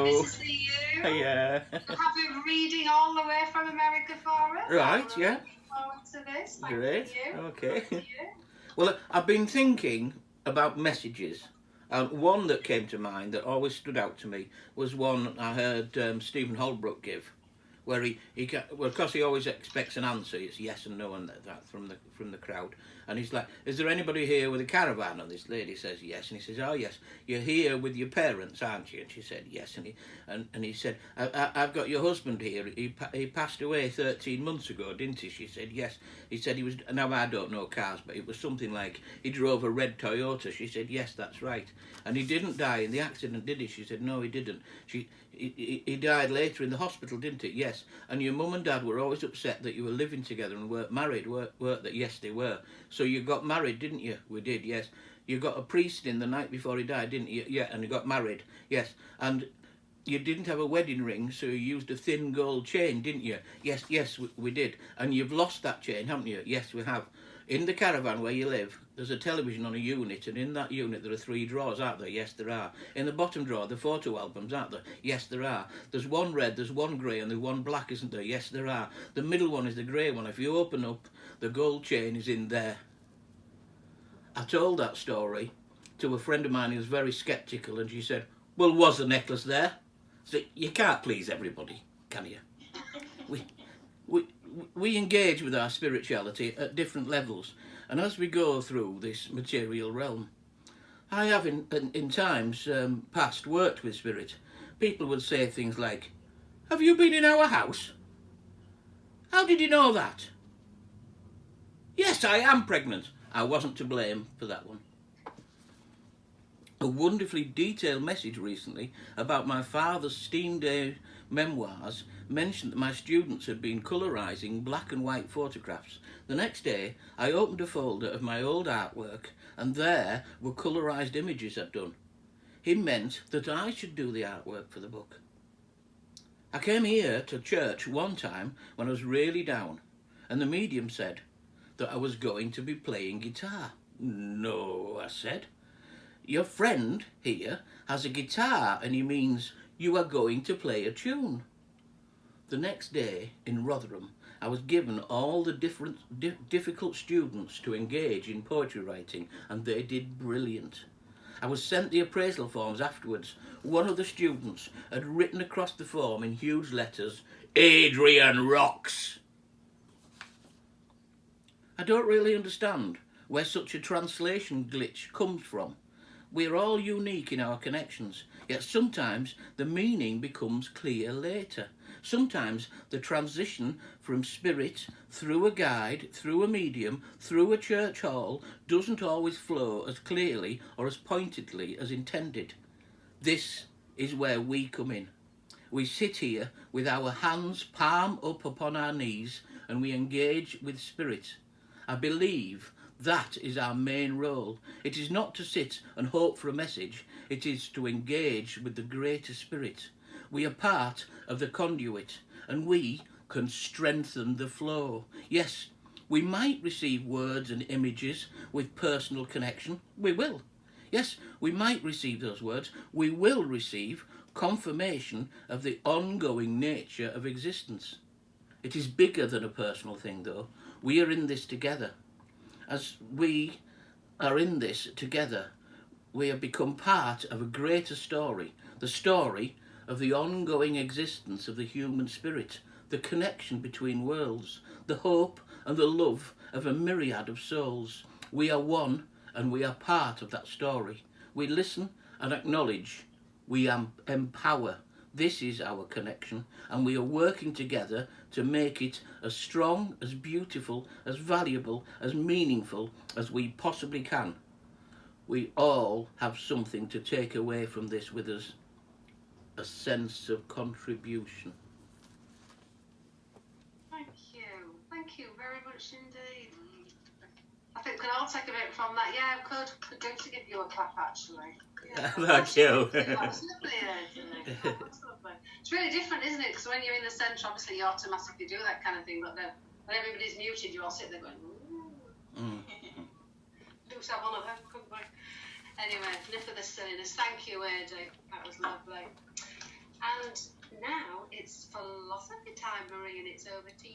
Nice to see you. Yeah. We'll have you reading all the way from America for us. Right, yeah. Looking forward to this. Thank Great. you. Okay. Thank you. Well, I've been thinking about messages. One that came to mind that always stood out to me was one I heard Stephen Holbrook give, where well, of course he always expects an answer. It's yes and no and that from the crowd. And he's like, "Is there anybody here with a caravan?" And this lady says yes, and he says, "Oh yes, you're here with your parents, aren't you?" And she said yes, and he said, "I've got your husband here. He passed away 13 months ago, didn't he?" She said yes. He said he was. Now I don't know cars, but it was something like he drove a red Toyota. She said yes, that's right. And he didn't die in the accident, did he? She said no, he didn't. He died later in the hospital, didn't it? Yes. And your mum and dad were always upset that you were living together and weren't married, weren't they? Yes, they were. So you got married, didn't you? We did, yes. You got a priest in the night before he died, didn't you? Yeah, and you got married, yes. And you didn't have a wedding ring, so you used a thin gold chain, didn't you? Yes, we did. And you've lost that chain, haven't you? Yes, we have. In the caravan where you live, there's a television on a unit, and in that unit there are 3 drawers, aren't there? Yes, there are. In the bottom drawer, the photo albums, aren't there? Yes, there are. There's one red, there's one grey, and there's one black, isn't there? Yes, there are. The middle one is the grey one. If you open up, the gold chain is in there. I told that story to a friend of mine who was very sceptical, and she said, "Well, was the necklace there?" So you can't please everybody, can you? We engage with our spirituality at different levels, and as we go through this material realm, I have in times past worked with spirit. People would say things like, "Have you been in our house? How did you know that?" "Yes, I am pregnant." I wasn't to blame for that one. A wonderfully detailed message recently about my father's Steam Day memoirs mentioned that my students had been colorizing black and white photographs. The next day, I opened a folder of my old artwork, and there were colorized images I'd done. He meant that I should do the artwork for the book. I came here to church one time when I was really down, and the medium said that I was going to be playing guitar. "No," I said. "Your friend here has a guitar and he means you are going to play a tune." The next day in Rotherham, I was given all the difficult students to engage in poetry writing, and they did brilliant. I was sent the appraisal forms afterwards. One of the students had written across the form in huge letters, "Adrian rocks." I don't really understand where such a translation glitch comes from. We are all unique in our connections, yet sometimes the meaning becomes clear later. Sometimes the transition from spirit through a guide, through a medium, through a church hall doesn't always flow as clearly or as pointedly as intended. This is where we come in. We sit here with our hands palm up upon our knees and we engage with spirit. I believe that is our main role. It is not to sit and hope for a message. It is to engage with the greater spirit. We are part of the conduit, and we can strengthen the flow. Yes, we might receive words and images with personal connection. We will. Yes, we might receive those words. We will receive confirmation of the ongoing nature of existence. It is bigger than a personal thing, though. We are in this together. As we are in this together, we have become part of a greater story, the story of the ongoing existence of the human spirit, the connection between worlds, the hope and the love of a myriad of souls. We are one and we are part of that story. We listen and acknowledge. We empower. This is our connection, and we are working together to make it as strong, as beautiful, as valuable, as meaningful as we possibly can. We all have something to take away from this with us, a sense of contribution. Thank you very much indeed. I think we can all take a bit from that. Yeah, I could. I'm going to give you a clap, actually. Yeah, Thank you. That's lovely, isn't it? That's lovely. It's really different, isn't it? Because when you're in the centre, obviously you automatically do that kind of thing, but then when everybody's muted, you all sit there going, ooh. Do have one of them, couldn't we? Anyway, enough of the silliness. Thank you, Adi. That was lovely. It's philosophy time, Marie, and it's over to you.